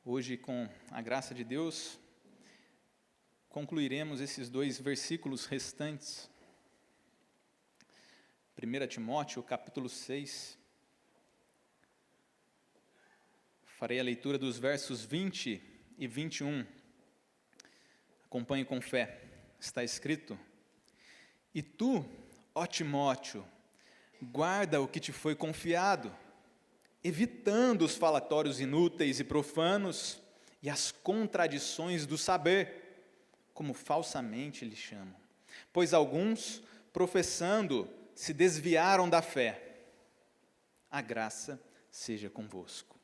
Hoje, com a graça de Deus, concluiremos esses 2 versículos restantes. 1 Timóteo, capítulo 6. Farei a leitura dos versos 20 e 21. Acompanhe com fé. Está escrito: E tu, ó Timóteo, guarda o que te foi confiado, evitando os falatórios inúteis e profanos e as contradições do saber, como falsamente lhe chamam. Pois alguns, professando, se desviaram da fé. A graça seja convosco.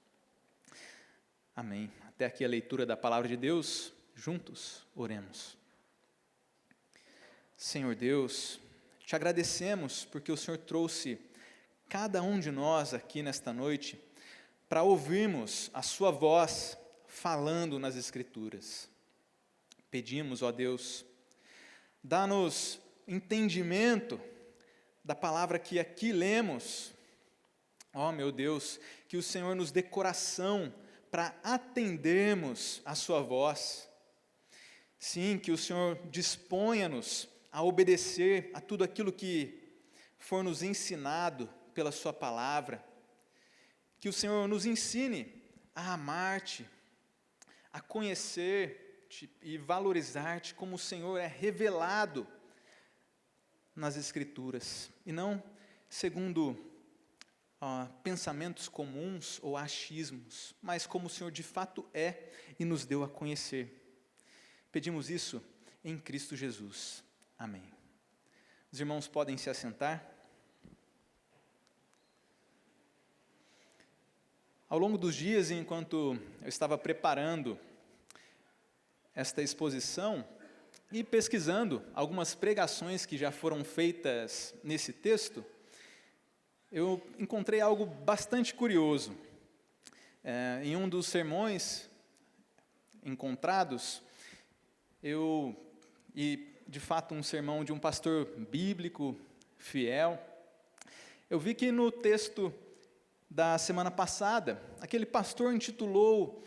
Amém. Até aqui a leitura da palavra de Deus. Juntos, oremos. Senhor Deus, te agradecemos porque o Senhor trouxe cada um de nós aqui nesta noite para ouvirmos a sua voz falando nas Escrituras. Pedimos, ó Deus, dá-nos entendimento da palavra que aqui lemos. Ó meu Deus, que o Senhor nos dê coração para atendermos a sua voz. Sim, que o Senhor disponha-nos a obedecer a tudo aquilo que for nos ensinado pela sua palavra, que o Senhor nos ensine a amar-te, a conhecer-te e valorizar-te como o Senhor é revelado nas Escrituras, e não segundo pensamentos comuns ou achismos, mas como o Senhor de fato é e nos deu a conhecer. Pedimos isso em Cristo Jesus. Amém. Os irmãos podem se assentar. Ao longo dos dias, enquanto eu estava preparando esta exposição e pesquisando algumas pregações que já foram feitas nesse texto, eu encontrei algo bastante curioso. Em um dos sermões encontrados, de fato um sermão de um pastor bíblico, fiel, eu vi que no texto da semana passada, aquele pastor intitulou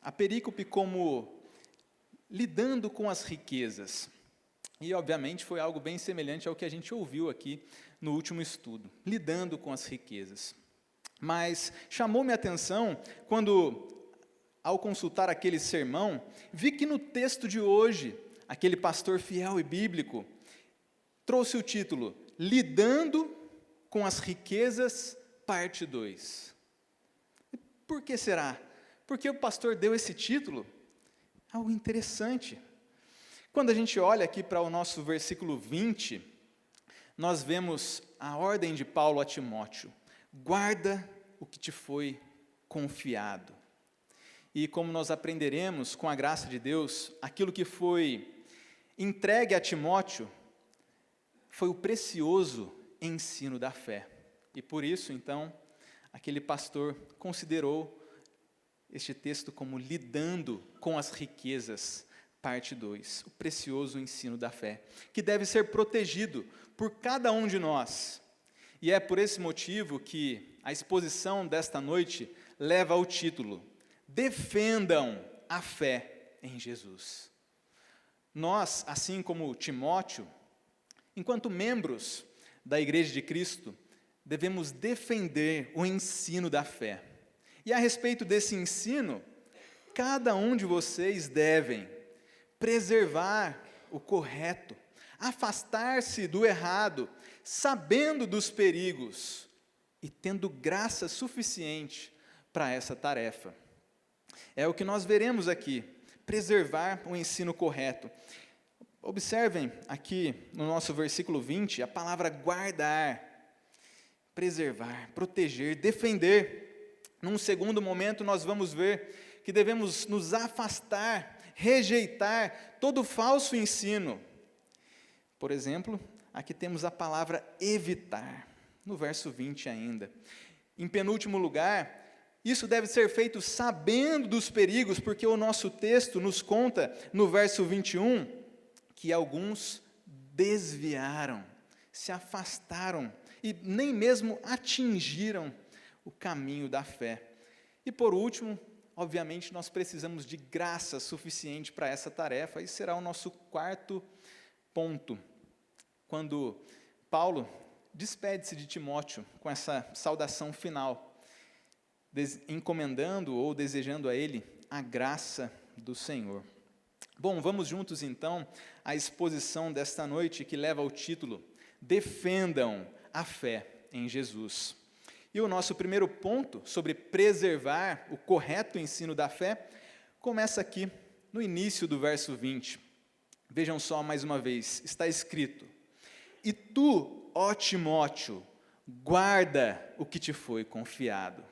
a perícope como Lidando com as Riquezas. E, obviamente, foi algo bem semelhante ao que a gente ouviu aqui no último estudo, lidando com as riquezas. Mas chamou-me a atenção quando, ao consultar aquele sermão, vi que no texto de hoje, aquele pastor fiel e bíblico trouxe o título Lidando com as Riquezas, parte 2. Por que será? Porque o pastor deu esse título? Algo interessante. Quando a gente olha aqui para o nosso versículo 20, nós vemos a ordem de Paulo a Timóteo: guarda o que te foi confiado. E como nós aprenderemos com a graça de Deus, aquilo que foi entregue a Timóteo foi o precioso ensino da fé. E por isso, então, aquele pastor considerou este texto como Lidando com as Riquezas, parte 2, o precioso ensino da fé, que deve ser protegido por cada um de nós. E é por esse motivo que a exposição desta noite leva ao título Defendam a fé em Jesus. Nós, assim como Timóteo, enquanto membros da Igreja de Cristo, devemos defender o ensino da fé. E a respeito desse ensino, cada um de vocês devem preservar o correto, afastar-se do errado, sabendo dos perigos e tendo graça suficiente para essa tarefa. É o que nós veremos aqui, preservar o ensino correto. Observem aqui no nosso versículo 20, a palavra guardar, preservar, proteger, defender. Num segundo momento nós vamos ver que devemos nos afastar, rejeitar todo falso ensino. Por exemplo, aqui temos a palavra evitar, no verso 20 ainda. Em penúltimo lugar, isso deve ser feito sabendo dos perigos, porque o nosso texto nos conta, no verso 21, que alguns desviaram, se afastaram e nem mesmo atingiram o caminho da fé. E por último, obviamente, nós precisamos de graça suficiente para essa tarefa, e será o nosso quarto ponto, quando Paulo despede-se de Timóteo com essa saudação final, encomendando ou desejando a ele a graça do Senhor. Bom, vamos juntos então à exposição desta noite, que leva ao título Defendam a Fé em Jesus. E o nosso primeiro ponto sobre preservar o correto ensino da fé começa aqui no início do verso 20. Vejam só mais uma vez, está escrito: E tu, ó Timóteo, guarda o que te foi confiado.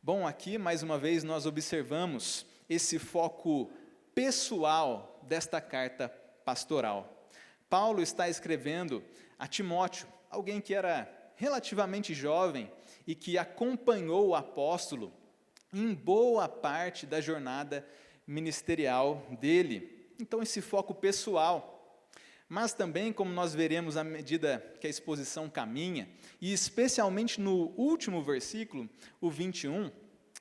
Bom, aqui mais uma vez nós observamos esse foco pessoal desta carta pastoral. Paulo está escrevendo a Timóteo, alguém que era relativamente jovem e que acompanhou o apóstolo em boa parte da jornada ministerial dele. Então, esse foco pessoal. Mas também, como nós veremos à medida que a exposição caminha, e especialmente no último versículo, o 21,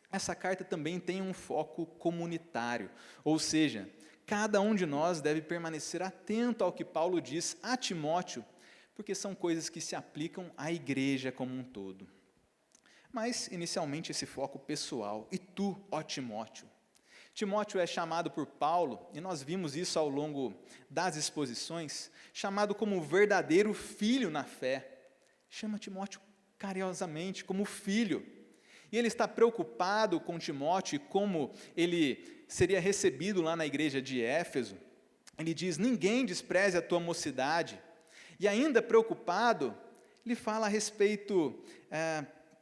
essa carta também tem um foco comunitário, ou seja, cada um de nós deve permanecer atento ao que Paulo diz a Timóteo, porque são coisas que se aplicam à igreja como um todo. Mas, inicialmente, esse foco pessoal. E tu, ó Timóteo? Timóteo é chamado por Paulo, e nós vimos isso ao longo das exposições, chamado como verdadeiro filho na fé. Chama Timóteo carinhosamente como filho. E ele está preocupado com Timóteo e como ele seria recebido lá na igreja de Éfeso. Ele diz: ninguém despreze a tua mocidade. E ainda preocupado, ele fala a respeito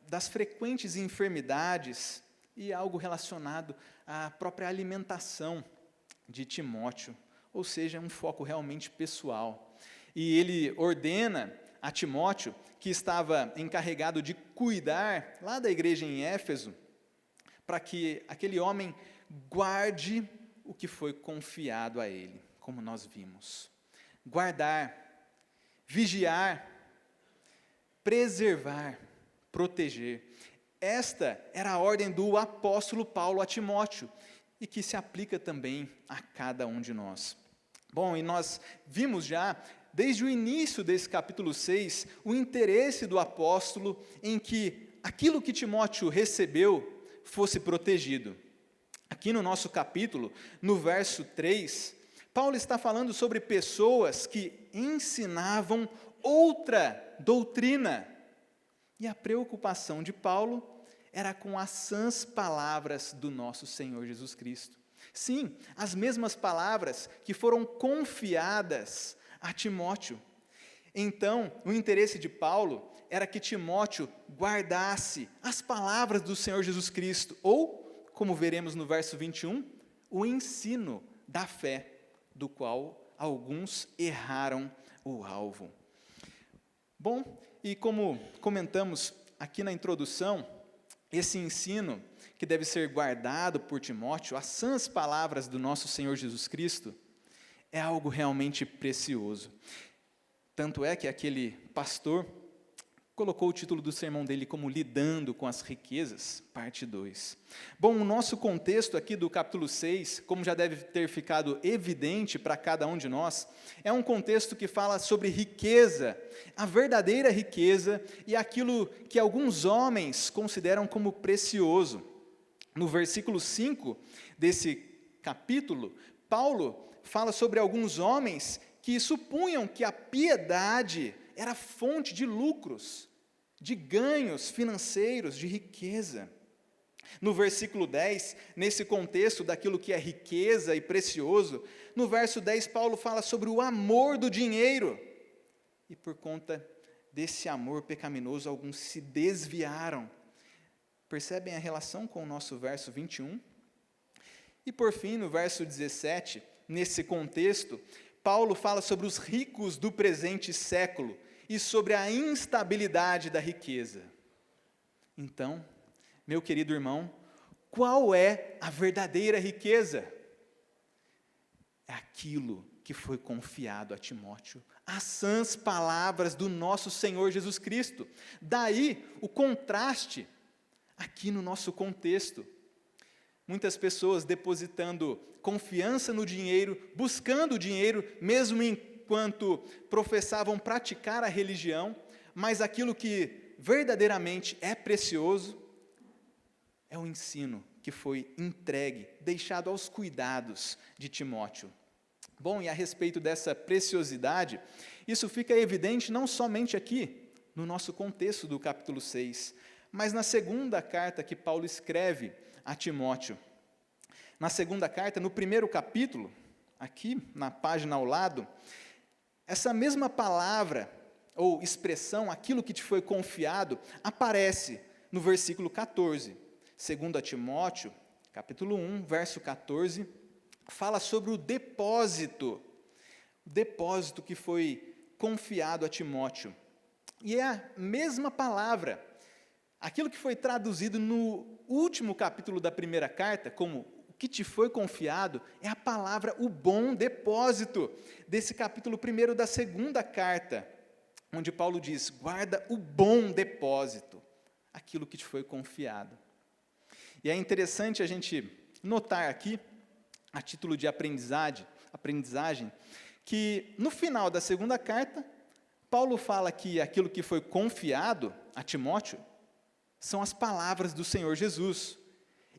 das frequentes enfermidades e algo relacionado à própria alimentação de Timóteo, ou seja, um foco realmente pessoal. E ele ordena a Timóteo, que estava encarregado de cuidar lá da igreja em Éfeso, para que aquele homem guarde o que foi confiado a ele, como nós vimos. Guardar, vigiar, preservar, proteger. Esta era a ordem do apóstolo Paulo a Timóteo, e que se aplica também a cada um de nós. Bom, e nós vimos já, desde o início desse capítulo 6, o interesse do apóstolo em que aquilo que Timóteo recebeu fosse protegido. Aqui no nosso capítulo, no verso 3, Paulo está falando sobre pessoas que ensinavam outra doutrina. E a preocupação de Paulo era com as sãs palavras do nosso Senhor Jesus Cristo. Sim, as mesmas palavras que foram confiadas a Timóteo. Então, o interesse de Paulo era que Timóteo guardasse as palavras do Senhor Jesus Cristo, ou, como veremos no verso 21, o ensino da fé, do qual alguns erraram o alvo. Bom, e como comentamos aqui na introdução, esse ensino que deve ser guardado por Timóteo, as sãs palavras do nosso Senhor Jesus Cristo, é algo realmente precioso. Tanto é que aquele pastor colocou o título do sermão dele como Lidando com as Riquezas, parte 2. Bom, o nosso contexto aqui do capítulo 6, como já deve ter ficado evidente para cada um de nós, é um contexto que fala sobre riqueza, a verdadeira riqueza e aquilo que alguns homens consideram como precioso. No versículo 5 desse capítulo, Paulo fala sobre alguns homens que supunham que a piedade era fonte de lucros, de ganhos financeiros, de riqueza. No versículo 10, nesse contexto daquilo que é riqueza e precioso, no verso 10 Paulo fala sobre o amor do dinheiro. E por conta desse amor pecaminoso, alguns se desviaram. Percebem a relação com o nosso verso 21? E por fim, no verso 17, nesse contexto, Paulo fala sobre os ricos do presente século e sobre a instabilidade da riqueza. Então, meu querido irmão, qual é a verdadeira riqueza? É aquilo que foi confiado a Timóteo, as sãs palavras do nosso Senhor Jesus Cristo. Daí o contraste aqui no nosso contexto. Muitas pessoas depositando confiança no dinheiro, buscando o dinheiro, mesmo enquanto professavam praticar a religião, mas aquilo que verdadeiramente é precioso é o ensino que foi entregue, deixado aos cuidados de Timóteo. Bom, e a respeito dessa preciosidade, isso fica evidente não somente aqui, no nosso contexto do capítulo 6, mas na segunda carta que Paulo escreve a Timóteo. Na segunda carta, no primeiro capítulo, aqui na página ao lado, essa mesma palavra ou expressão, aquilo que te foi confiado, aparece no versículo 14. 2 Timóteo, capítulo 1, verso 14, fala sobre o depósito que foi confiado a Timóteo. E é a mesma palavra, aquilo que foi traduzido no último capítulo da primeira carta, como o que te foi confiado, é a palavra, o bom depósito, desse capítulo 1 da segunda carta, onde Paulo diz, guarda o bom depósito, aquilo que te foi confiado. E é interessante a gente notar aqui, a título de aprendizagem, que no final da segunda carta, Paulo fala que aquilo que foi confiado a Timóteo são as palavras do Senhor Jesus.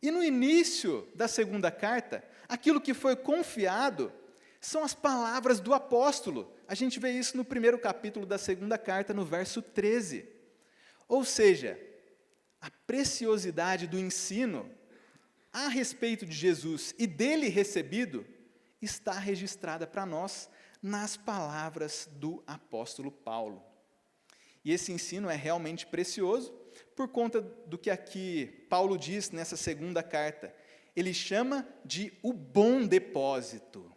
E no início da segunda carta, aquilo que foi confiado são as palavras do apóstolo. A gente vê isso no primeiro capítulo da segunda carta, no verso 13. Ou seja, a preciosidade do ensino a respeito de Jesus e dele recebido está registrada para nós nas palavras do apóstolo Paulo. E esse ensino é realmente precioso por conta do que aqui Paulo diz nessa segunda carta. Ele chama de o bom depósito,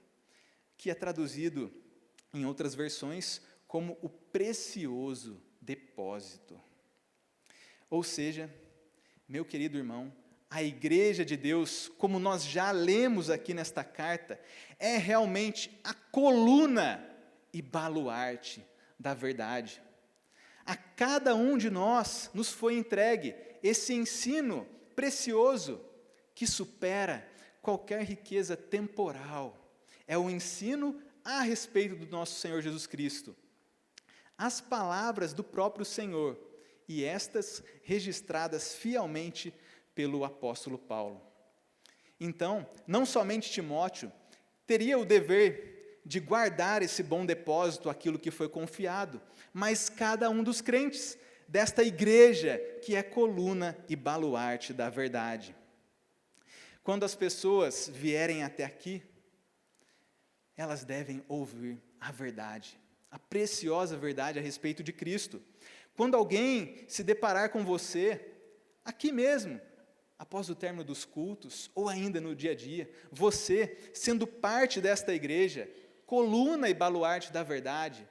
que é traduzido em outras versões como o precioso depósito. Ou seja, meu querido irmão, a igreja de Deus, como nós já lemos aqui nesta carta, é realmente a coluna e baluarte da verdade. A cada um de nós nos foi entregue esse ensino precioso que supera qualquer riqueza temporal. É o ensino a respeito do nosso Senhor Jesus Cristo. As palavras do próprio Senhor, e estas registradas fielmente pelo apóstolo Paulo. Então, não somente Timóteo teria o dever de guardar esse bom depósito, aquilo que foi confiado, mas cada um dos crentes desta igreja que é coluna e baluarte da verdade. Quando as pessoas vierem até aqui, elas devem ouvir a verdade, a preciosa verdade a respeito de Cristo. Quando alguém se deparar com você, aqui mesmo, após o término dos cultos, ou ainda no dia a dia, você, sendo parte desta igreja, coluna e baluarte da verdade,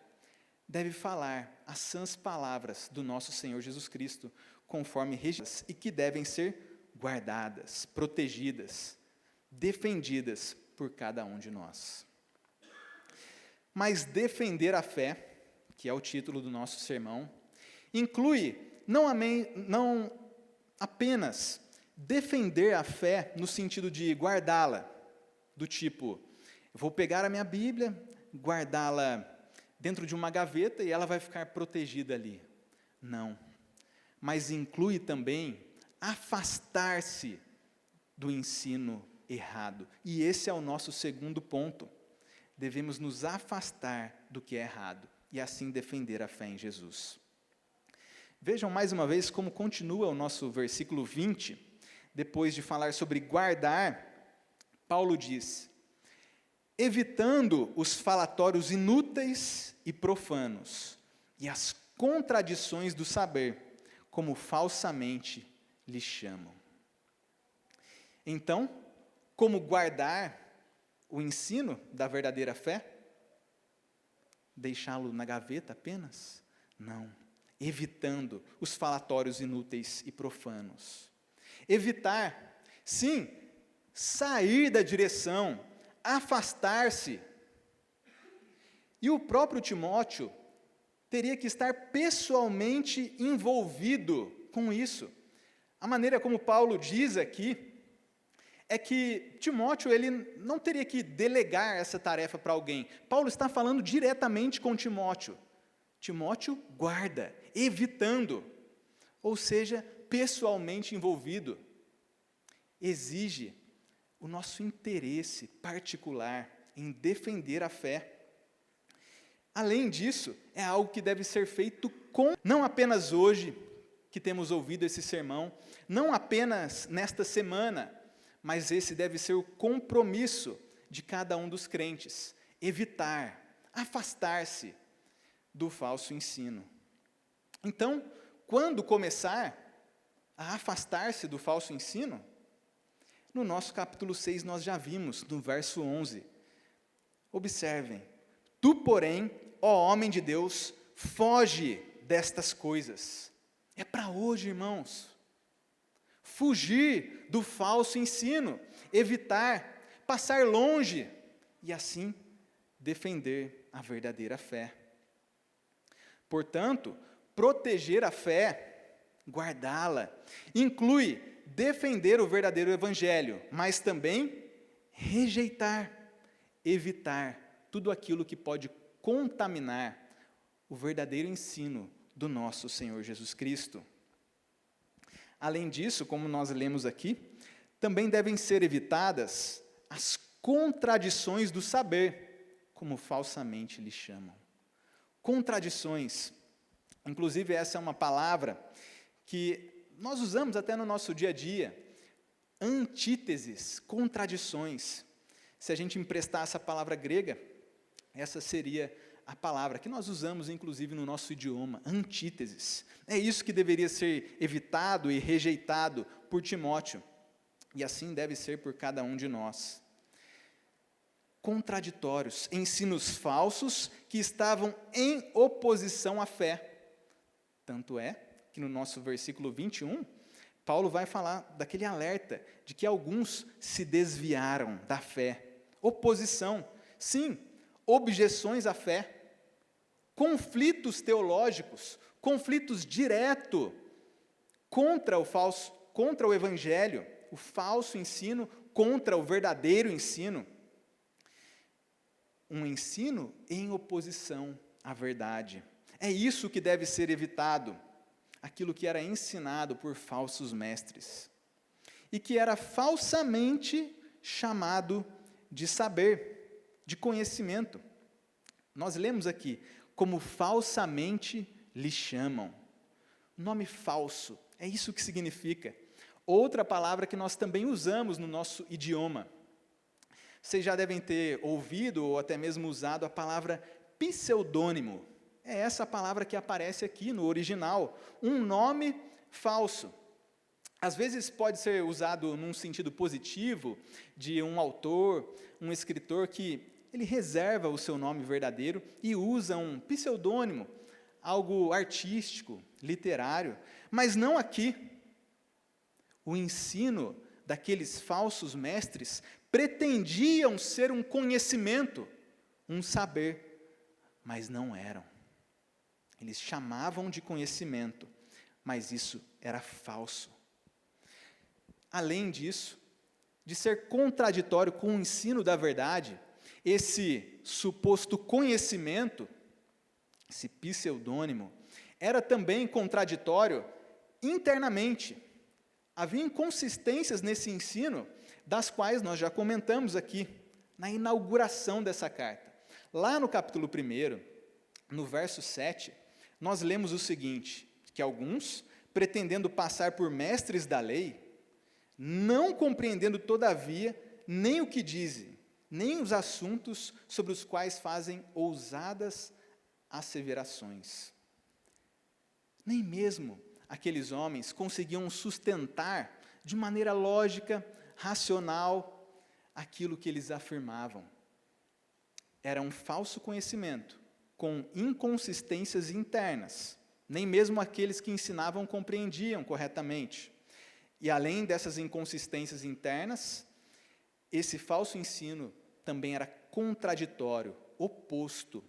deve falar as sãs palavras do nosso Senhor Jesus Cristo, conforme registradas, e que devem ser guardadas, protegidas, defendidas por cada um de nós. Mas defender a fé, que é o título do nosso sermão, inclui não apenas defender a fé no sentido de guardá-la, do tipo, eu vou pegar a minha Bíblia, guardá-la dentro de uma gaveta e ela vai ficar protegida ali. Não. Mas inclui também afastar-se do ensino errado. E esse é o nosso segundo ponto. Devemos nos afastar do que é errado e assim defender a fé em Jesus. Vejam mais uma vez como continua o nosso versículo 20, depois de falar sobre guardar, Paulo diz, evitando os falatórios inúteis e profanos, e as contradições do saber, como falsamente lhe chamam. Então, como guardar o ensino da verdadeira fé? Deixá-lo na gaveta apenas? Não. Evitando os falatórios inúteis e profanos. Evitar, sim, sair da direção, afastar-se. E o próprio Timóteo teria que estar pessoalmente envolvido com isso. A maneira como Paulo diz aqui é que Timóteo ele não teria que delegar essa tarefa para alguém. Paulo está falando diretamente com Timóteo. Timóteo guarda, evitando, ou seja, pessoalmente envolvido. Exige o nosso interesse particular em defender a fé. Além disso, é algo que deve ser feito não apenas hoje, que temos ouvido esse sermão, não apenas nesta semana, mas esse deve ser o compromisso de cada um dos crentes, evitar, afastar-se do falso ensino. Então, quando começar a afastar-se do falso ensino? No nosso capítulo 6 nós já vimos, no verso 11. Observem: tu, porém, ó homem de Deus, foge destas coisas. É para hoje, irmãos. Fugir do falso ensino, evitar, passar longe e assim defender a verdadeira fé. Portanto, proteger a fé, guardá-la, inclui defender o verdadeiro evangelho, mas também rejeitar, evitar tudo aquilo que pode contaminar o verdadeiro ensino do nosso Senhor Jesus Cristo. Além disso, como nós lemos aqui, também devem ser evitadas as contradições do saber, como falsamente lhe chamam. Contradições. Inclusive, essa é uma palavra que nós usamos até no nosso dia a dia. Antíteses, contradições. Se a gente emprestar essa palavra grega, essa seria a palavra que nós usamos, inclusive, no nosso idioma, antíteses. É isso que deveria ser evitado e rejeitado por Timóteo, e assim deve ser por cada um de nós. Contraditórios, ensinos falsos que estavam em oposição à fé. Tanto é que no nosso versículo 21, Paulo vai falar daquele alerta de que alguns se desviaram da fé. Oposição, sim, objeções à fé. Conflitos teológicos, conflitos diretos contra o evangelho, o falso ensino contra o verdadeiro ensino. Um ensino em oposição à verdade. É isso que deve ser evitado, aquilo que era ensinado por falsos mestres e que era falsamente chamado de saber, de conhecimento. Nós lemos aqui, como falsamente lhe chamam. Nome falso, é isso que significa. Outra palavra que nós também usamos no nosso idioma. Vocês já devem ter ouvido ou até mesmo usado a palavra pseudônimo. É essa palavra que aparece aqui no original, um nome falso. Às vezes pode ser usado num sentido positivo, de um autor, um escritor que ele reserva o seu nome verdadeiro e usa um pseudônimo, algo artístico, literário, mas não aqui. O ensino daqueles falsos mestres pretendiam ser um conhecimento, um saber, mas não eram. Eles chamavam de conhecimento, mas isso era falso. Além disso, de ser contraditório com o ensino da verdade, esse suposto conhecimento, esse pseudônimo, era também contraditório internamente. Havia inconsistências nesse ensino, das quais nós já comentamos aqui, na inauguração dessa carta. Lá no capítulo 1, no verso 7, nós lemos o seguinte, que alguns, pretendendo passar por mestres da lei, não compreendendo todavia nem o que dizem, nem os assuntos sobre os quais fazem ousadas asseverações. Nem mesmo aqueles homens conseguiam sustentar de maneira lógica, racional, aquilo que eles afirmavam. Era um falso conhecimento, com inconsistências internas. Nem mesmo aqueles que ensinavam compreendiam corretamente. E além dessas inconsistências internas, esse falso ensino também era contraditório, oposto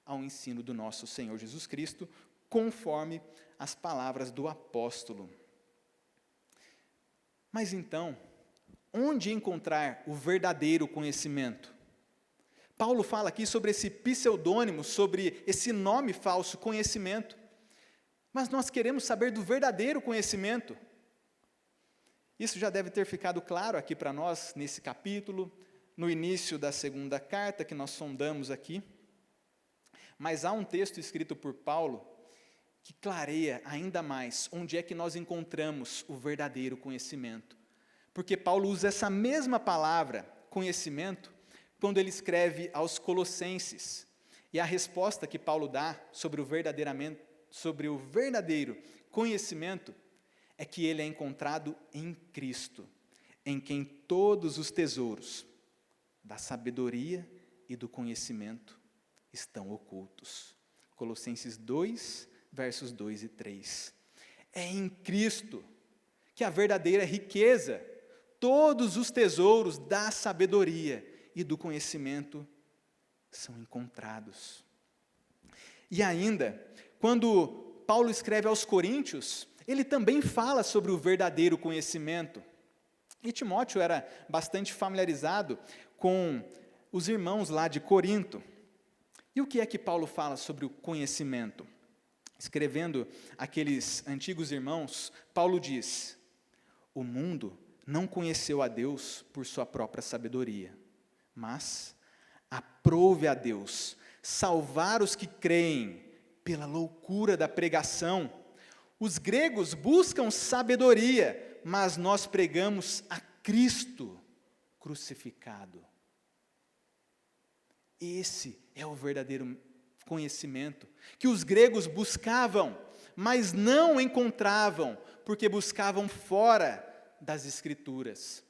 ao ensino do nosso Senhor Jesus Cristo, conforme as palavras do apóstolo. Mas então, onde encontrar o verdadeiro conhecimento? Paulo fala aqui sobre esse pseudônimo, sobre esse nome falso, conhecimento. Mas nós queremos saber do verdadeiro conhecimento. Isso já deve ter ficado claro aqui para nós, nesse capítulo, no início da segunda carta que nós sondamos aqui. Mas há um texto escrito por Paulo que clareia ainda mais onde é que nós encontramos o verdadeiro conhecimento. Porque Paulo usa essa mesma palavra, conhecimento, quando ele escreve aos Colossenses. E a resposta que Paulo dá sobre o verdadeiro conhecimento é que ele é encontrado em Cristo, em quem todos os tesouros da sabedoria e do conhecimento estão ocultos. Colossenses 2, versos 2 e 3. É em Cristo que a verdadeira riqueza, todos os tesouros da sabedoria e do conhecimento são encontrados. E ainda, quando Paulo escreve aos Coríntios, ele também fala sobre o verdadeiro conhecimento. E Timóteo era bastante familiarizado com os irmãos lá de Corinto. E o que é que Paulo fala sobre o conhecimento? Escrevendo aqueles antigos irmãos, Paulo diz: o mundo não conheceu a Deus por sua própria sabedoria, mas aprove a Deus salvar os que creem pela loucura da pregação. Os gregos buscam sabedoria, mas nós pregamos a Cristo crucificado. Esse é o verdadeiro conhecimento que os gregos buscavam, mas não encontravam, porque buscavam fora das Escrituras.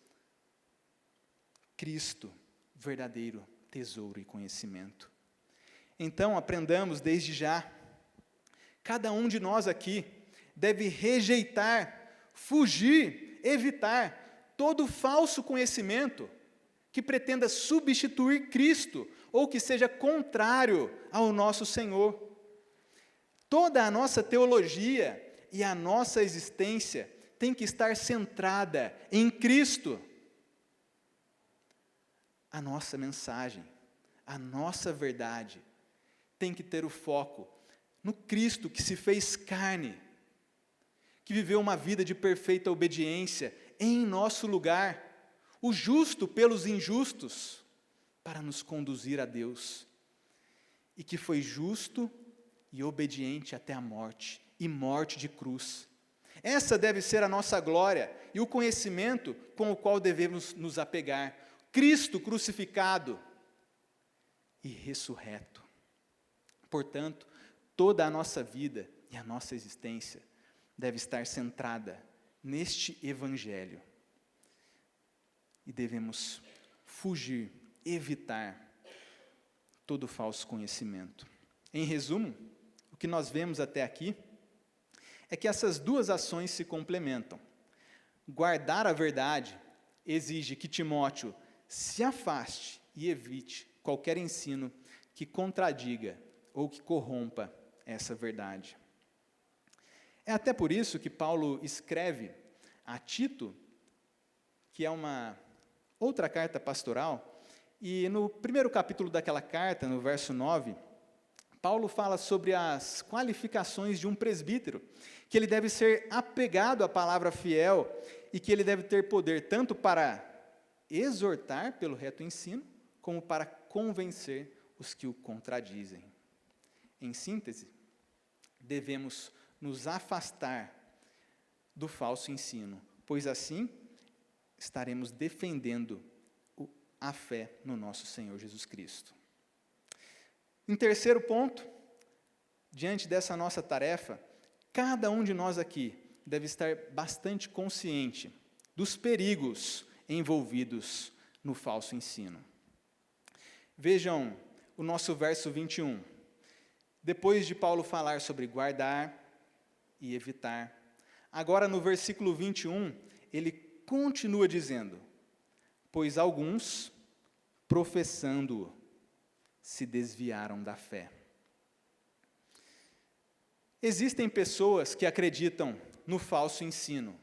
Cristo, verdadeiro tesouro e conhecimento. Então, aprendamos desde já, cada um de nós aqui deve rejeitar, fugir, evitar todo falso conhecimento que pretenda substituir Cristo ou que seja contrário ao nosso Senhor. Toda a nossa teologia e a nossa existência tem que estar centrada em Cristo. A nossa mensagem, a nossa verdade tem que ter o foco no Cristo que se fez carne, que viveu uma vida de perfeita obediência em nosso lugar, o justo pelos injustos, para nos conduzir a Deus, e que foi justo e obediente até a morte, e morte de cruz. Essa deve ser a nossa glória e o conhecimento com o qual devemos nos apegar. Cristo crucificado e ressurreto. Portanto, toda a nossa vida e a nossa existência deve estar centrada neste Evangelho. E devemos fugir, evitar todo falso conhecimento. Em resumo, o que nós vemos até aqui é que essas duas ações se complementam. Guardar a verdade exige que Timóteo se afaste e evite qualquer ensino que contradiga ou que corrompa essa verdade. É até por isso que Paulo escreve a Tito, que é uma outra carta pastoral, e no primeiro capítulo daquela carta, no verso 9, Paulo fala sobre as qualificações de um presbítero, que ele deve ser apegado à palavra fiel e que ele deve ter poder tanto para exortar pelo reto ensino, como para convencer os que o contradizem. Em síntese, devemos nos afastar do falso ensino, pois assim estaremos defendendo a fé no nosso Senhor Jesus Cristo. Em terceiro ponto, diante dessa nossa tarefa, cada um de nós aqui deve estar bastante consciente dos perigos envolvidos no falso ensino. Vejam o nosso verso 21. Depois de Paulo falar sobre guardar e evitar, agora no versículo 21, ele continua dizendo: pois alguns, professando-o, se desviaram da fé. Existem pessoas que acreditam no falso ensino.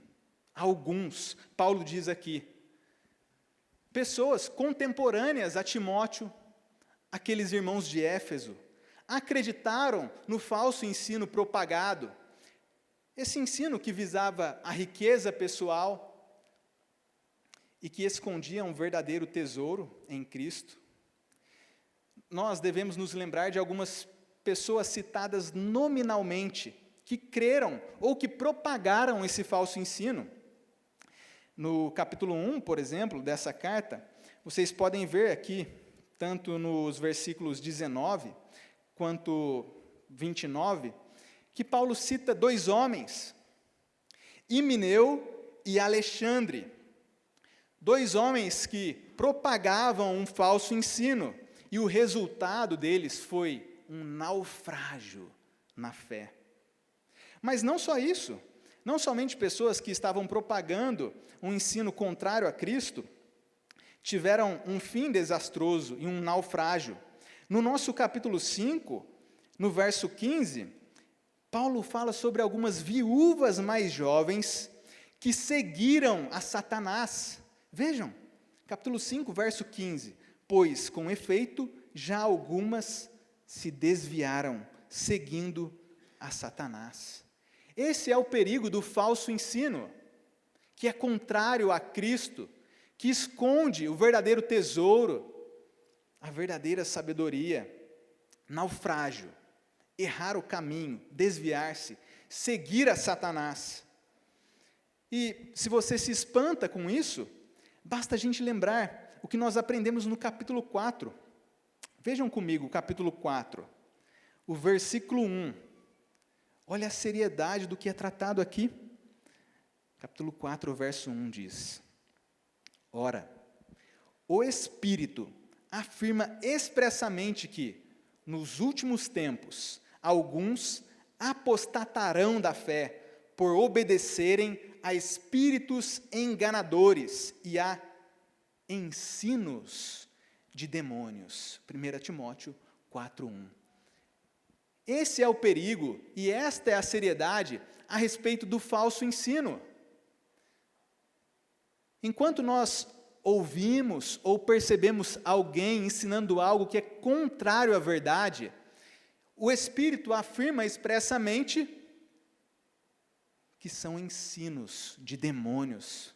Alguns, Paulo diz aqui, Pessoas contemporâneas a Timóteo, aqueles irmãos de Éfeso, acreditaram no falso ensino propagado, esse ensino que visava a riqueza pessoal e que escondia um verdadeiro tesouro em Cristo. Nós devemos nos lembrar de algumas pessoas citadas nominalmente, que creram ou que propagaram esse falso ensino. No capítulo 1, por exemplo, dessa carta, vocês podem ver aqui, tanto nos versículos 19 quanto 29, que Paulo cita dois homens, Himeneu e Alexandre, dois homens que propagavam um falso ensino, e o resultado deles foi um naufrágio na fé. Mas não só isso, não somente pessoas que estavam propagando um ensino contrário a Cristo, tiveram um fim desastroso e um naufrágio. No nosso capítulo 5, no verso 15, Paulo fala sobre algumas viúvas mais jovens que seguiram a Satanás. Vejam, capítulo 5, verso 15. Pois, com efeito, já algumas se desviaram, seguindo a Satanás. Esse é o perigo do falso ensino, que é contrário a Cristo, que esconde o verdadeiro tesouro, a verdadeira sabedoria. Naufrágio, errar o caminho, desviar-se, seguir a Satanás. E se você se espanta com isso, basta a gente lembrar o que nós aprendemos no capítulo 4. Vejam comigo o capítulo 4, o versículo 1. Olha a seriedade do que é tratado aqui. Capítulo 4, verso 1 diz: Ora, o Espírito afirma expressamente que, nos últimos tempos, alguns apostatarão da fé por obedecerem a espíritos enganadores e a ensinos de demônios. 1 Timóteo 4:1. Esse é o perigo e esta é a seriedade a respeito do falso ensino. Enquanto nós ouvimos ou percebemos alguém ensinando algo que é contrário à verdade, o Espírito afirma expressamente que são ensinos de demônios.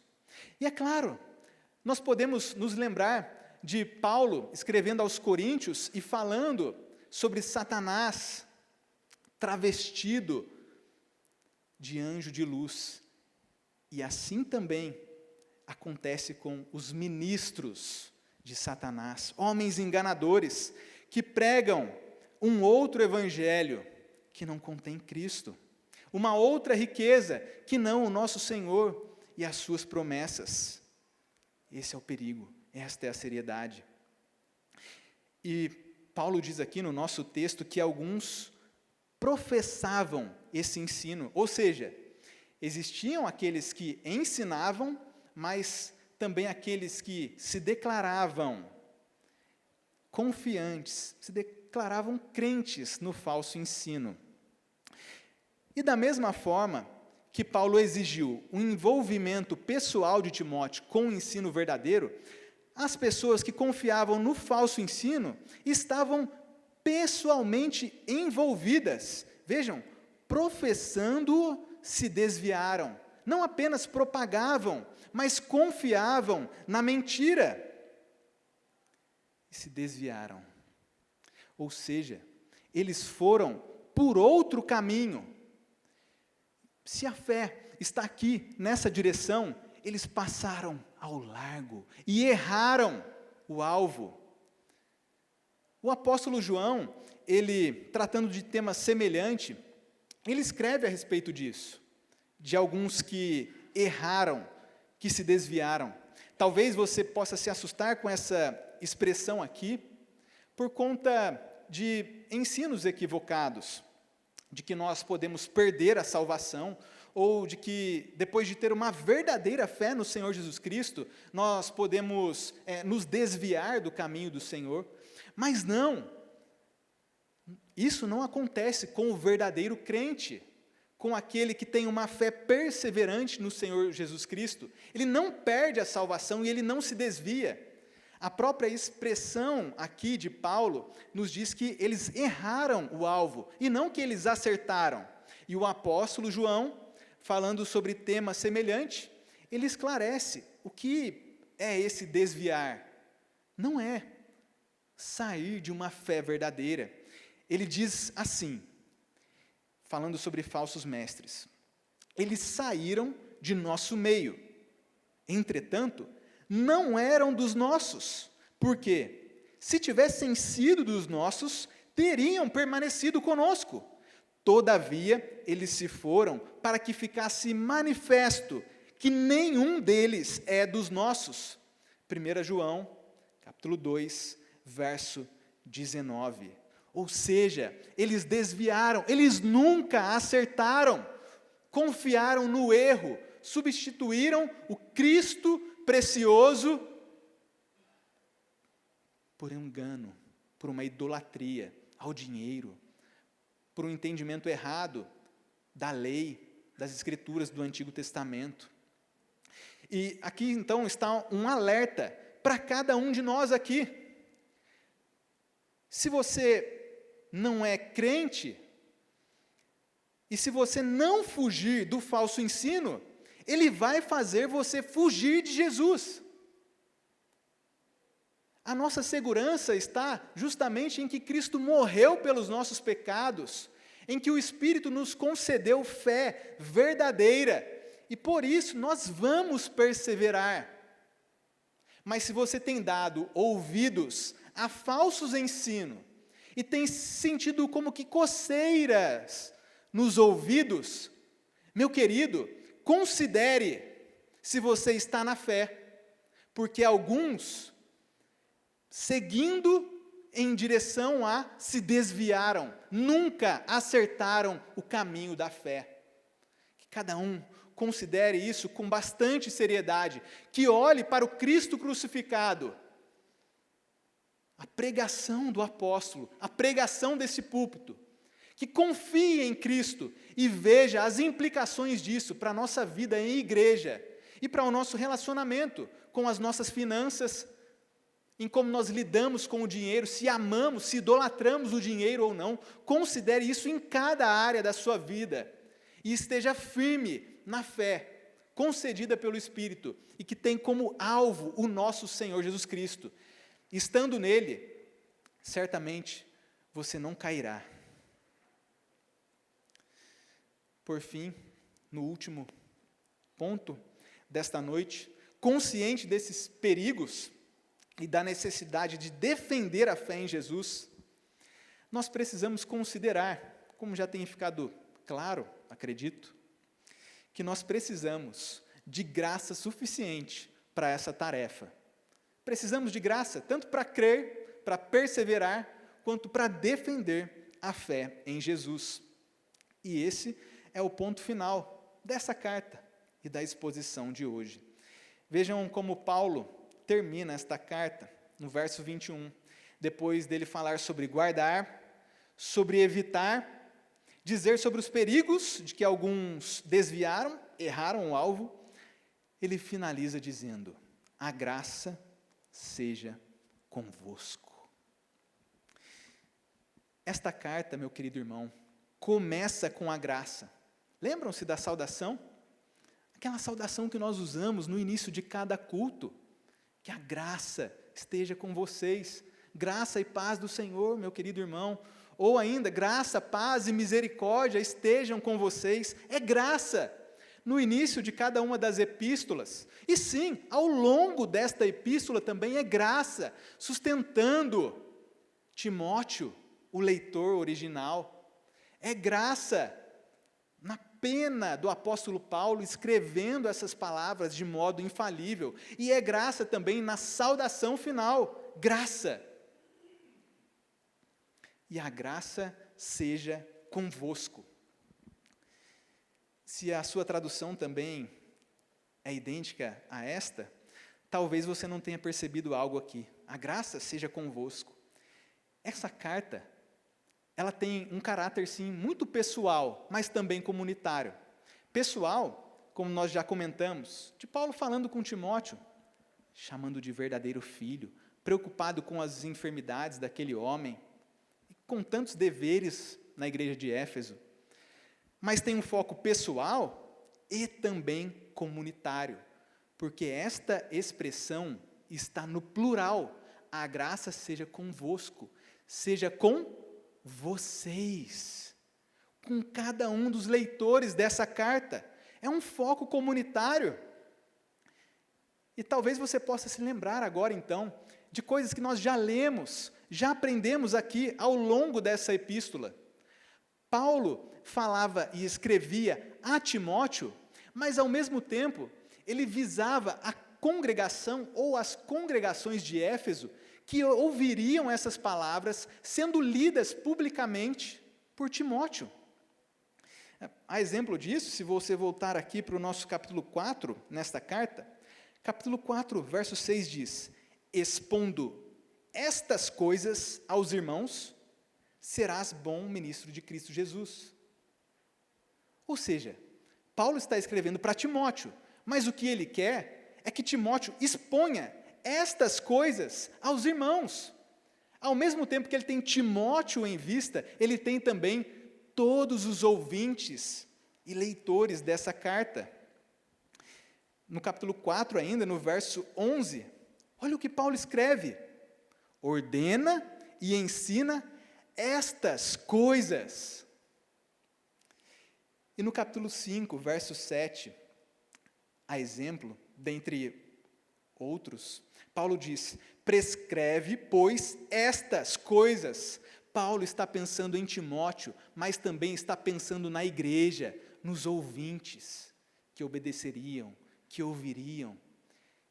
E é claro, nós podemos nos lembrar de Paulo escrevendo aos Coríntios e falando sobre Satanás travestido de anjo de luz. E assim também acontece com os ministros de Satanás, homens enganadores, que pregam um outro evangelho que não contém Cristo, uma outra riqueza que não o nosso Senhor e as suas promessas. Esse é o perigo, esta é a seriedade. E Paulo diz aqui no nosso texto que alguns professavam esse ensino, ou seja, existiam aqueles que ensinavam, mas também aqueles que se declaravam confiantes, se declaravam crentes no falso ensino. E da mesma forma que Paulo exigiu um envolvimento pessoal de Timóteo com o ensino verdadeiro, as pessoas que confiavam no falso ensino estavam pessoalmente envolvidas. Vejam, professando, se desviaram. Não apenas propagavam, mas confiavam na mentira e se desviaram. Ou seja, eles foram por outro caminho. Se a fé está aqui, nessa direção, eles passaram ao largo e erraram o alvo. O apóstolo João, ele, tratando de tema semelhante, ele escreve a respeito disso, de alguns que erraram, que se desviaram. Talvez você possa se assustar com essa expressão aqui, por conta de ensinos equivocados, de que nós podemos perder a salvação, ou de que, depois de ter uma verdadeira fé no Senhor Jesus Cristo, nós podemos nos desviar do caminho do Senhor. Mas não, isso não acontece com o verdadeiro crente, com aquele que tem uma fé perseverante no Senhor Jesus Cristo. Ele não perde a salvação e ele não se desvia. A própria expressão aqui de Paulo nos diz que eles erraram o alvo, e não que eles acertaram. E o apóstolo João, falando sobre tema semelhante, ele esclarece o que é esse desviar. Não é sair de uma fé verdadeira. Ele diz assim, falando sobre falsos mestres: eles saíram de nosso meio, entretanto, não eram dos nossos, porque, se tivessem sido dos nossos, teriam permanecido conosco. Todavia, eles se foram para que ficasse manifesto que nenhum deles é dos nossos. 1 João, capítulo 2, verso 19. Ou seja, eles desviaram, eles nunca acertaram, confiaram no erro, substituíram o Cristo precioso por um engano, por uma idolatria ao dinheiro, por um entendimento errado da lei, das escrituras do Antigo Testamento. E aqui então está um alerta para cada um de nós aqui. Se você não é crente, e se você não fugir do falso ensino, ele vai fazer você fugir de Jesus. A nossa segurança está justamente em que Cristo morreu pelos nossos pecados, em que o Espírito nos concedeu fé verdadeira, e por isso nós vamos perseverar. Mas se você tem dado ouvidos a falsos ensinos, e tem sentido como que coceiras nos ouvidos, meu querido, considere se você está na fé, porque alguns, seguindo em direção a, se desviaram, nunca acertaram o caminho da fé. Que cada um considere isso com bastante seriedade, que olhe para o Cristo crucificado, a pregação do apóstolo, a pregação desse púlpito, que confie em Cristo e veja as implicações disso para a nossa vida em igreja e para o nosso relacionamento com as nossas finanças, em como nós lidamos com o dinheiro, se amamos, se idolatramos o dinheiro ou não. Considere isso em cada área da sua vida e esteja firme na fé concedida pelo Espírito e que tem como alvo o nosso Senhor Jesus Cristo. Estando nele, certamente você não cairá. Por fim, no último ponto desta noite, consciente desses perigos e da necessidade de defender a fé em Jesus, nós precisamos considerar, como já tem ficado claro, acredito, que nós precisamos de graça suficiente para essa tarefa. Precisamos de graça, tanto para crer, para perseverar, quanto para defender a fé em Jesus. E esse é o ponto final dessa carta e da exposição de hoje. Vejam como Paulo termina esta carta, no verso 21, depois dele falar sobre guardar, sobre evitar, dizer sobre os perigos de que alguns desviaram, erraram o alvo, ele finaliza dizendo: a graça seja convosco. Esta carta, meu querido irmão, começa com a graça. Lembram-se da saudação? Aquela saudação que nós usamos no início de cada culto. Que a graça esteja com vocês. Graça e paz do Senhor, meu querido irmão. Ou ainda, graça, paz e misericórdia estejam com vocês. É graça. No início de cada uma das epístolas. E sim, ao longo desta epístola também é graça, sustentando Timóteo, o leitor original. É graça na pena do apóstolo Paulo escrevendo essas palavras de modo infalível. E é graça também na saudação final. Graça. E a graça seja convosco. Se a sua tradução também é idêntica a esta, talvez você não tenha percebido algo aqui. A graça seja convosco. Essa carta, ela tem um caráter, sim, muito pessoal, mas também comunitário. Pessoal, como nós já comentamos, de Paulo falando com Timóteo, chamando de verdadeiro filho, preocupado com as enfermidades daquele homem, com tantos deveres na igreja de Éfeso, mas tem um foco pessoal e também comunitário, porque esta expressão está no plural: a graça seja convosco, seja com vocês, com cada um dos leitores dessa carta. É um foco comunitário. E talvez você possa se lembrar agora, então, de coisas que nós já lemos, já aprendemos aqui ao longo dessa epístola. Paulo falava e escrevia a Timóteo, mas ao mesmo tempo ele visava a congregação ou as congregações de Éfeso que ouviriam essas palavras sendo lidas publicamente por Timóteo. A exemplo disso, se você voltar aqui para o nosso capítulo 4, nesta carta, capítulo 4, verso 6 diz: expondo estas coisas aos irmãos, serás bom ministro de Cristo Jesus. Ou seja, Paulo está escrevendo para Timóteo, mas o que ele quer é que Timóteo exponha estas coisas aos irmãos. Ao mesmo tempo que ele tem Timóteo em vista, ele tem também todos os ouvintes e leitores dessa carta. No capítulo 4 ainda, no verso 11, olha o que Paulo escreve: ordena e ensina estas coisas. E no capítulo 5, verso 7, a exemplo, dentre outros, Paulo diz: prescreve, pois, estas coisas. Paulo está pensando em Timóteo, mas também está pensando na igreja, nos ouvintes, que obedeceriam, que ouviriam,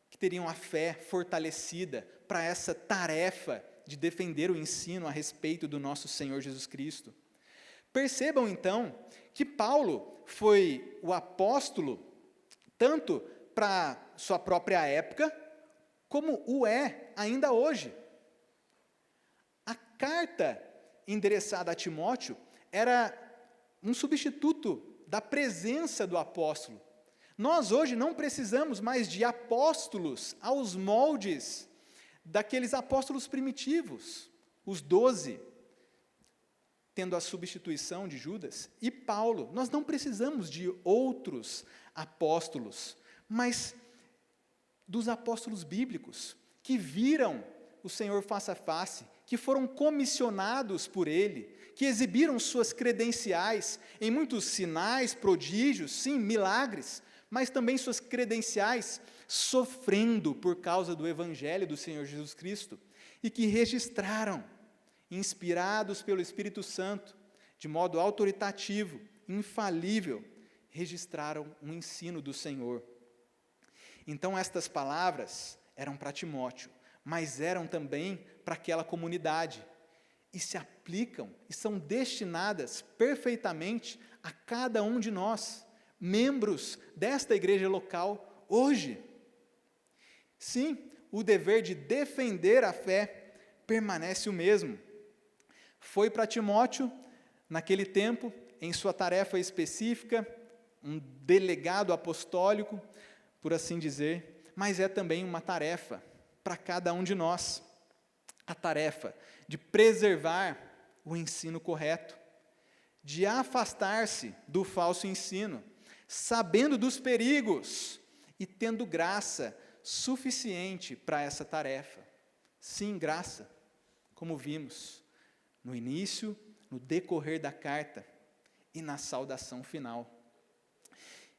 que teriam a fé fortalecida para essa tarefa de defender o ensino a respeito do nosso Senhor Jesus Cristo. Percebam então que Paulo foi o apóstolo tanto para sua própria época, como o é ainda hoje. A carta endereçada a Timóteo era um substituto da presença do apóstolo. Nós hoje não precisamos mais de apóstolos aos moldes daqueles apóstolos primitivos, os 12, tendo a substituição de Judas e Paulo. Nós não precisamos de outros apóstolos, mas dos apóstolos bíblicos, que viram o Senhor face a face, que foram comissionados por Ele, que exibiram suas credenciais em muitos sinais, prodígios, sim, milagres, mas também suas credenciais sofrendo por causa do Evangelho do Senhor Jesus Cristo, e que registraram, inspirados pelo Espírito Santo, de modo autoritativo, infalível, registraram um ensino do Senhor. Então estas palavras eram para Timóteo, mas eram também para aquela comunidade, e se aplicam e são destinadas perfeitamente a cada um de nós, membros desta igreja local hoje. Sim, o dever de defender a fé permanece o mesmo. Foi para Timóteo, naquele tempo, em sua tarefa específica, um delegado apostólico, por assim dizer, mas é também uma tarefa para cada um de nós, a tarefa de preservar o ensino correto, de afastar-se do falso ensino, sabendo dos perigos e tendo graça suficiente para essa tarefa. Sim, graça, como vimos no início, no decorrer da carta e na saudação final.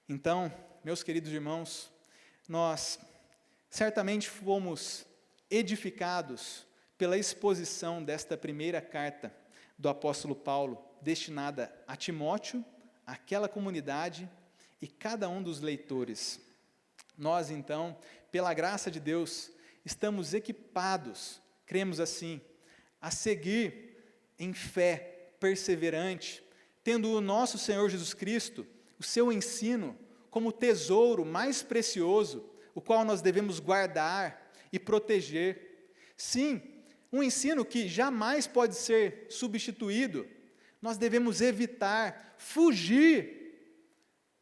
Então, meus queridos irmãos, nós certamente fomos edificados pela exposição desta primeira carta do apóstolo Paulo, destinada a Timóteo, àquela comunidade e cada um dos leitores. Nós, então, pela graça de Deus, estamos equipados, cremos assim, a seguir em fé perseverante, tendo o nosso Senhor Jesus Cristo, o seu ensino, como tesouro mais precioso, o qual nós devemos guardar e proteger. Sim, um ensino que jamais pode ser substituído. Nós devemos evitar, fugir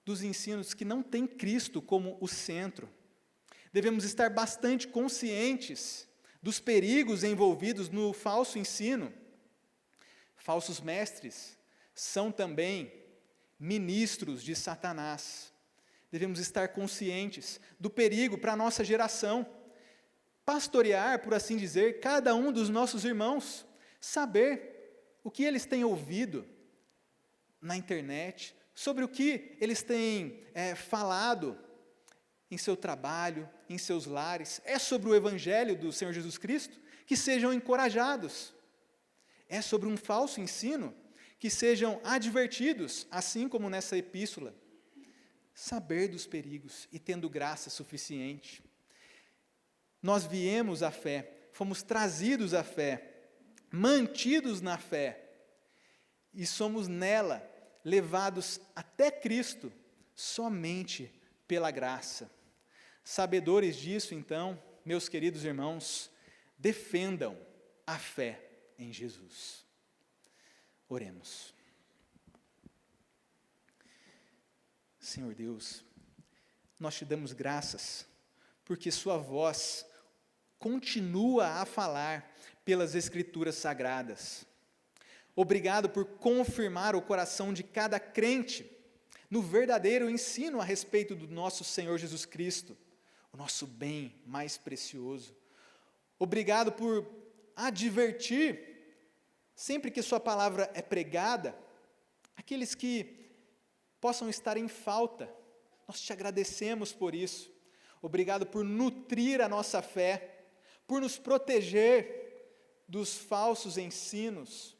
dos ensinos que não têm Cristo como o centro. Devemos estar bastante conscientes dos perigos envolvidos no falso ensino. Falsos mestres são também ministros de Satanás. Devemos estar conscientes do perigo para a nossa geração. Pastorear, por assim dizer, cada um dos nossos irmãos, saber o que eles têm ouvido na internet, sobre o que eles têm falado em seu trabalho, em seus lares, é sobre o Evangelho do Senhor Jesus Cristo, que sejam encorajados. É sobre um falso ensino, que sejam advertidos, assim como nessa epístola. Saber dos perigos e tendo graça suficiente. Nós viemos à fé, fomos trazidos à fé, mantidos na fé, e somos nela levados até Cristo, somente pela graça. Sabedores disso, então, meus queridos irmãos, defendam a fé em Jesus. Oremos. Senhor Deus, nós te damos graças, porque sua voz continua a falar pelas Escrituras Sagradas. Obrigado por confirmar o coração de cada crente no verdadeiro ensino a respeito do nosso Senhor Jesus Cristo, o nosso bem mais precioso. Obrigado por advertir, sempre que sua palavra é pregada, aqueles que possam estar em falta. Nós te agradecemos por isso. Obrigado por nutrir a nossa fé, por nos proteger dos falsos ensinos.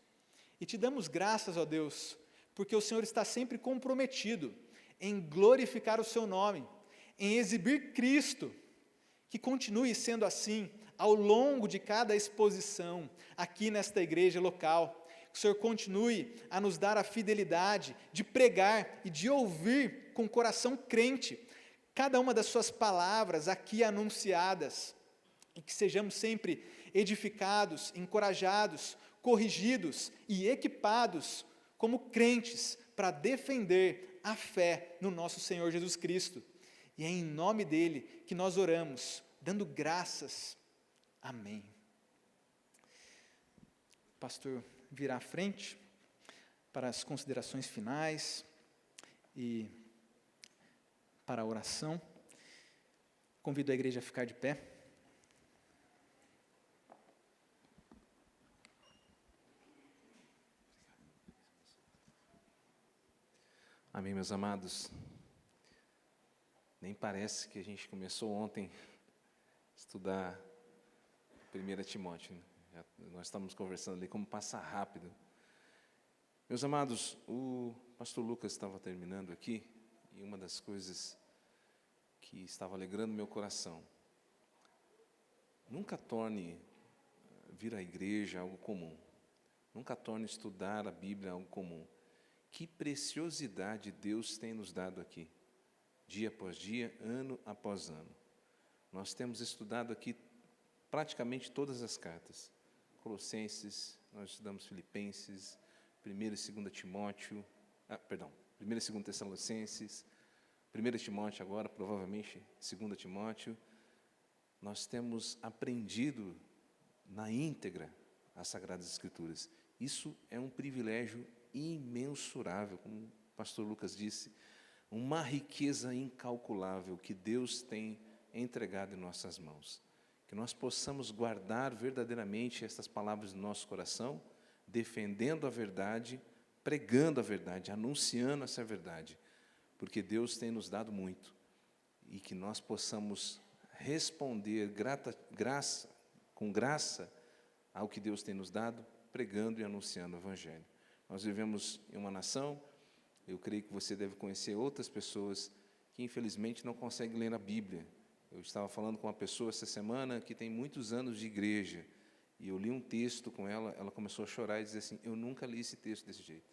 E te damos graças, ó Deus, porque o Senhor está sempre comprometido em glorificar o seu nome, em exibir Cristo, que continue sendo assim ao longo de cada exposição aqui nesta igreja local. Que o Senhor continue a nos dar a fidelidade de pregar e de ouvir com coração crente cada uma das suas palavras aqui anunciadas, e que sejamos sempre edificados, encorajados, corrigidos e equipados como crentes para defender a fé no nosso Senhor Jesus Cristo. E é em nome dele que nós oramos, dando graças. Amém. O pastor virá à frente para as considerações finais e para a oração. Convido a igreja a ficar de pé. Amém, meus amados. Nem parece que a gente começou ontem a estudar 1 Timóteo, né? Nós estamos conversando ali como passa rápido. Meus amados, o pastor Lucas estava terminando aqui, e uma das coisas que estava alegrando meu coração: nunca torne vir à igreja algo comum, nunca torne estudar a Bíblia algo comum. Que preciosidade Deus tem nos dado aqui, dia após dia, ano após ano. Nós temos estudado aqui praticamente todas as cartas. Colossenses, nós estudamos Filipenses, 1 e 2 Timóteo, 1 e 2 Tessalonicenses, 1 Timóteo agora, provavelmente 2 Timóteo. Nós temos aprendido na íntegra as Sagradas Escrituras. Isso é um privilégio imensurável, como o pastor Lucas disse, uma riqueza incalculável que Deus tem entregado em nossas mãos. Que nós possamos guardar verdadeiramente estas palavras no nosso coração, defendendo a verdade, pregando a verdade, anunciando essa verdade, porque Deus tem nos dado muito, e que nós possamos responder com graça ao que Deus tem nos dado, pregando e anunciando o Evangelho. Nós vivemos em uma nação, eu creio que você deve conhecer outras pessoas que infelizmente não conseguem ler a Bíblia. Eu estava falando com uma pessoa essa semana que tem muitos anos de igreja, e eu li um texto com ela, ela começou a chorar e dizer assim: eu nunca li esse texto desse jeito.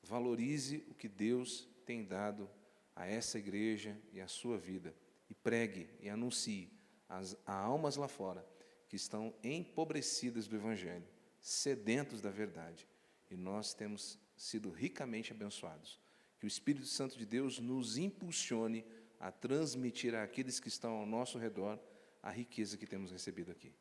Valorize o que Deus tem dado a essa igreja e à sua vida, e pregue e anuncie a almas lá fora que estão empobrecidas do Evangelho, sedentos da verdade, e nós temos sido ricamente abençoados. Que o Espírito Santo de Deus nos impulsione a transmitir àqueles que estão ao nosso redor a riqueza que temos recebido aqui.